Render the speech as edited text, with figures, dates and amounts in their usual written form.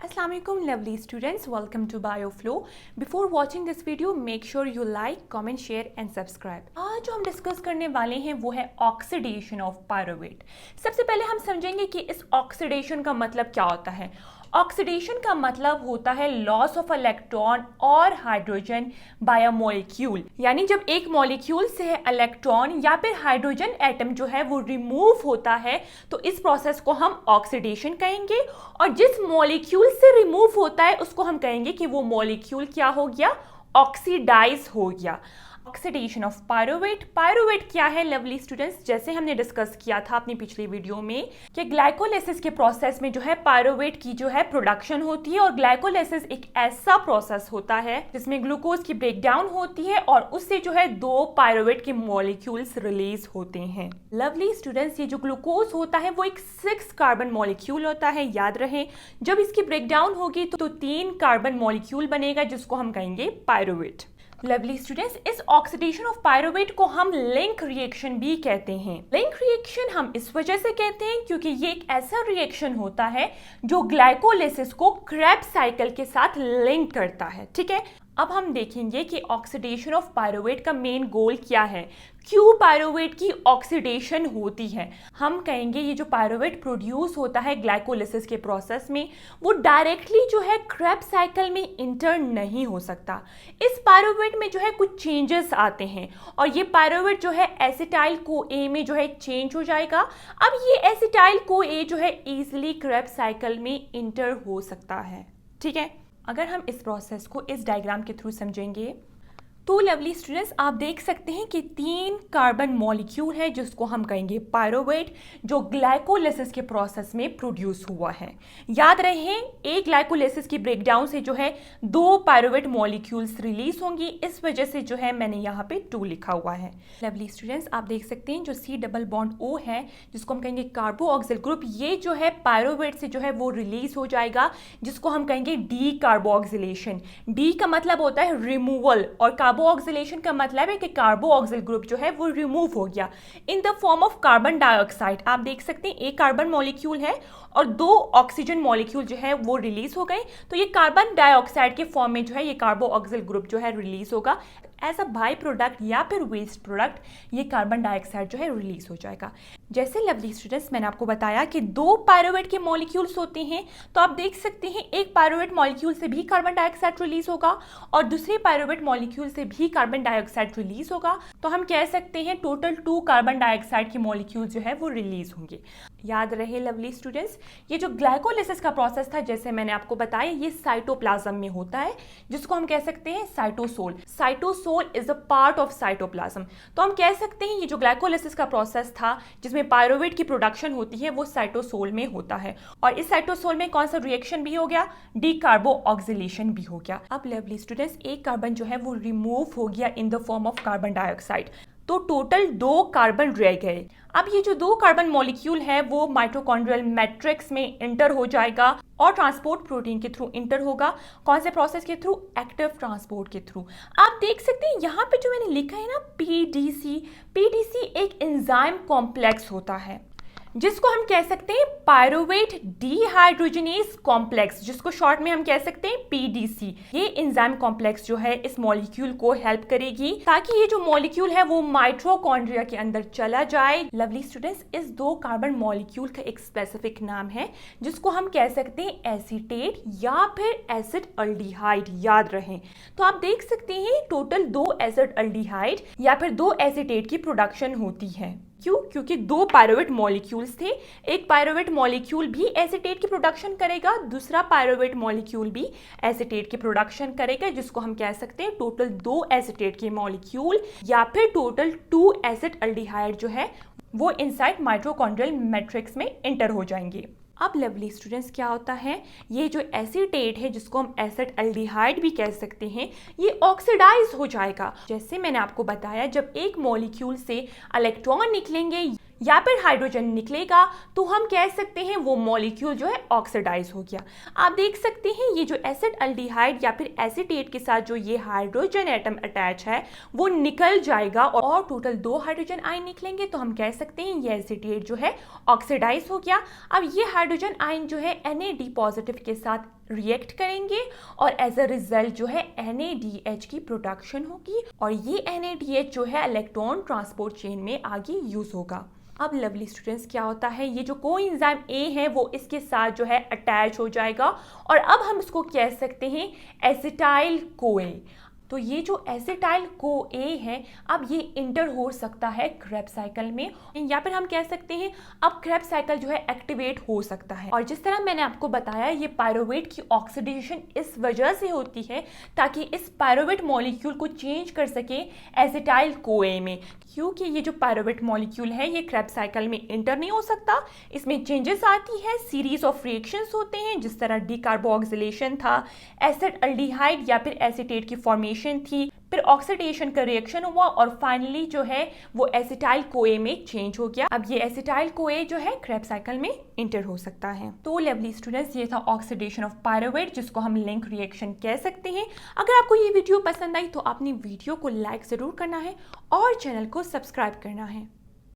Assalamu alaikum lovely students, welcome to BioFlow. Before watching this video, make sure you like, comment, share and subscribe. आज जो हम discuss करने वाले हैं वो है ऑक्सीडेशन ऑफ पायरुवेट। सबसे पहले हम समझेंगे कि इस ऑक्सीडेशन का मतलब क्या होता है। ऑक्सीडेशन का मतलब होता है लॉस ऑफ इलेक्ट्रॉन और हाइड्रोजन बाय अ मॉलिक्यूल, यानी जब एक मॉलिक्यूल से इलेक्ट्रॉन या फिर हाइड्रोजन एटम जो है वो रिमूव होता है तो इस प्रोसेस को हम ऑक्सीडेशन कहेंगे। और जिस मॉलिक्यूल से रिमूव होता है उसको हम कहेंगे कि वो मॉलिक्यूल क्या हो गया, ऑक्सीडाइज हो गया। Oxidation of pyruvate. पायरुवेट क्या है लवली स्टूडेंट्स, जैसे हमने डिस्कस किया था अपनी पिछली वीडियो में कि ग्लाइकोलाइसिस के प्रोसेस में जो है पायरुवेट की जो है प्रोडक्शन होती है। और ग्लाइकोलाइसिस एक ऐसा प्रोसेस होता है जिसमें ग्लूकोज की ब्रेकडाउन होती है और उससे जो है दो पायरुवेट के मॉलिक्यूल्स रिलीज होते हैं। लवली स्टूडेंट्स, ये जो ग्लूकोज होता है वो एक 6 कार्बन मॉलिक्यूल होता है, याद रहे। जब इसकी ब्रेकडाउन होगी तो 3 कार्बन मॉलिक्यूल बनेगा जिसको हम कहेंगे पायरुवेट। लवली स्टूडेंट्स, इस ऑक्सीडेशन ऑफ पायरुवेट को हम लिंक रिएक्शन भी कहते हैं। लिंक रिएक्शन हम इस वजह से कहते हैं क्योंकि ये एक ऐसा रिएक्शन होता है जो ग्लाइकोलाइसिस को क्रेब्स साइकिल के साथ लिंक करता है। ठीक है, अब हम देखेंगे कि ऑक्सीडेशन ऑफ पायरुवेट का मेन गोल क्या है, क्यों पायरुवेट की ऑक्सीडेशन होती है। हम कहेंगे ये जो पायरुवेट प्रोड्यूस होता है ग्लाइकोलाइसिस के प्रोसेस में वो डायरेक्टली जो है क्रेब्स साइकिल में इंटर नहीं हो सकता। इस पायरुवेट में जो है कुछ चेंजेस आते हैं और ये पायरुवेट जो है एसिटाइल को ए में जो है चेंज हो जाएगा। अब ये एसिटाइल को ए जो है इजीली क्रेब्स साइकिल में इंटर हो सकता है। ठीक है, अगर हम इस प्रोसेस को इस डायग्राम के थ्रू समझेंगे तो लवली स्टूडेंट्स आप देख सकते हैं कि 3 कार्बन मॉलिक्यूल है जिसको हम कहेंगे पायरुवेट, जो ग्लाइकोलाइसिस के प्रोसेस में प्रोड्यूस हुआ है। याद रहे, एक ग्लाइकोलाइसिस की ब्रेकडाउन से जो है 2 पायरुवेट मॉलिक्यूल्स रिलीज होंगी, इस वजह से जो है मैंने यहाँ पे 2 लिखा हुआ है। लवली स्टूडेंट्स आप देख सकते हैं जो C डबल बॉन्ड O है जिसको हम कहेंगे कार्बोऑक्सिल ग्रुप, ये जो है पायरुवेट से जो है वो रिलीज हो जाएगा जिसको हम कहेंगे डी कार्बोऑक्सिलेशन। डी का मतलब होता है रिमूवल और कार्बोऑक्सिलेशन का मतलब है कि कार्बोऑक्सिल ग्रुप जो है वो रिमूव हो गया in the form of carbon dioxide. आप देख सकते हैं एक कार्बन मॉलिक्यूल है और 2 ऑक्सीजन मॉलिक्यूल जो है वो रिलीज हो गए, तो ये कार्बन डाइऑक्साइड के फॉर्म में जो है ये कार्बोऑक्सिल ग्रुप जो है रिलीज होगा। एज अ बाई प्रोडक्ट या फिर वेस्ट प्रोडक्ट ये कार्बन डाइऑक्साइड जो है रिलीज हो जाएगा। जैसे लवली स्टूडेंट्स मैंने आपको बताया कि 2 पायरुवेट के मॉलिक्यूल्स होते हैं, तो आप देख सकते हैं एक पायरुवेट मॉलिक्यूल से भी कार्बन डाइऑक्साइड रिलीज होगा और दूसरे पायरुवेट मॉलिक्यूल से भी कार्बन डाइऑक्साइड रिलीज होगा। तो हम कह सकते हैं टोटल 2 कार्बन डाइऑक्साइड के मॉलिक्यूल जो है वो रिलीज होंगे। याद रहे लवली स्टूडेंट्स, ये जो ग्लाइकोलाइसिस का प्रोसेस था जैसे मैंने आपको बताया ये साइटोप्लाज्म में होता है जिसको हम कह सकते हैं cytosol. Cytosol is a part of cytoplasm. तो हम कह सकते हैं ये जो ग्लाइकोलाइसिस का प्रोसेस था जिसमें पायरुवेट की प्रोडक्शन होती है वो साइटोसोल में होता है और इस साइटोसोल में कौन सा रिएक्शन भी हो गया, डी कार्बोऑक्सिलेशन भी हो गया। अब लवली स्टूडेंट्स एक कार्बन जो है वो रिमूव हो गया in the form of carbon dioxide, तो टोटल 2 कार्बन रह गए। अब ये जो 2 कार्बन मॉलिक्यूल है वो माइटोकॉन्ड्रियल मैट्रिक्स में इंटर हो जाएगा और ट्रांसपोर्ट प्रोटीन के थ्रू इंटर होगा। कौन से प्रोसेस के थ्रू, एक्टिव ट्रांसपोर्ट के थ्रू। आप देख सकते हैं यहाँ पे जो मैंने लिखा है ना पीडीसी, पीडीसी एक एंजाइम कॉम्प्लेक्स होता है जिसको हम कह सकते हैं पायरुवेट डीहाइड्रोजनेज कॉम्प्लेक्स, जिसको शॉर्ट में हम कह सकते हैं पीडीसी। ये एंजाइम कॉम्प्लेक्स जो है इस मॉलिक्यूल को हेल्प करेगी ताकि ये जो मॉलिक्यूल है वो माइटोकॉन्ड्रिया के अंदर चला जाए। लवली स्टूडेंट्स, इस 2 कार्बन मॉलिक्यूल का एक स्पेसिफिक नाम है जिसको हम कह सकते हैं एसीटेट या फिर एसिड अल्डिहाइड। याद रहे, तो आप देख सकते हैं टोटल 2 एसिड अल्डिहाइड या फिर 2 एसीटेट की प्रोडक्शन होती है। क्यों? क्योंकि 2 पायरुवेट मॉलिक्यूल्स थे, एक पायरुवेट मॉलिक्यूल भी एसीटेट की प्रोडक्शन करेगा, दूसरा पायरुवेट मॉलिक्यूल भी एसीटेट की प्रोडक्शन करेगा जिसको हम कह सकते हैं टोटल 2 एसीटेट के मॉलिक्यूल या फिर टोटल 2 एसिड अल्डिहाइड जो है वो इनसाइड माइटोकॉन्ड्रियल मैट्रिक्स में इंटर हो जाएंगे। अब लवली स्टूडेंट्स क्या होता है, ये जो एसीटेट है जिसको हम एसिड अल्डिहाइड भी कह सकते हैं ये ऑक्सीडाइज हो जाएगा। जैसे मैंने आपको बताया जब एक मॉलिक्यूल से इलेक्ट्रॉन निकलेंगे या फिर हाइड्रोजन निकलेगा तो हम कह सकते हैं वो मॉलिक्यूल जो है ऑक्सीडाइज हो गया। आप देख सकते हैं ये जो एसिड अल्डिहाइड या फिर एसीटेट के साथ जो ये हाइड्रोजन एटम अटैच है वो निकल जाएगा और टोटल 2 हाइड्रोजन आयन निकलेंगे तो हम कह सकते हैं ये एसीटेट जो है ऑक्सीडाइज हो गया। अब ये हाइड्रोजन आयन जो है Na- पॉजिटिव के साथ रिएक्ट करेंगे और एज अ रिजल्ट जो है NADH की प्रोडक्शन होगी और ये NADH जो है इलेक्ट्रॉन ट्रांसपोर्ट चेन में आगे यूज होगा। अब लवली स्टूडेंट्स क्या होता है, ये जो कोएंजाइम A है वो इसके साथ जो है अटैच हो जाएगा और अब हम इसको कह सकते हैं एसिटाइल कोए। तो ये जो एसिटाइल कोए है अब ये इंटर हो सकता है क्रेब्स साइकिल में, या फिर हम कह सकते हैं अब क्रेब्स साइकिल जो है एक्टिवेट हो सकता है। और जिस तरह मैंने आपको बताया ये पायरुवेट की ऑक्सीडेशन इस वजह से होती है ताकि इस पायरुवेट मॉलिक्यूल को चेंज कर सके एसिटाइल कोए में, क्योंकि ये जो पायरुवेट मॉलिक्यूल है ये क्रेब्स साइकिल में इंटर नहीं हो सकता, इसमें चेंजेस आती है, सीरीज ऑफ रिएक्शंस होते हैं जिस तरह डीकार्बोक्सिलेशन था, एसिड अल्डिहाइड या फिर एसीटेट की फॉर्मेशन थी, फिर ऑक्सीडेशन का रिएक्शन हुआ और फाइनली जो है वो एसिटाइल कोए में चेंज हो गया। अब ये एसिटाइल कोए जो है क्रेब्स साइकिल में इंटर हो सकता है। तो लवली स्टूडेंट्स ये था ऑक्सीडेशन ऑफ पायरुवेट जिसको हम लिंक रिएक्शन कह सकते हैं। अगर आपको ये वीडियो पसंद आई तो आपने वीडियो को लाइक ज़रूर करना है और चैनल को सब्सक्राइब करना है।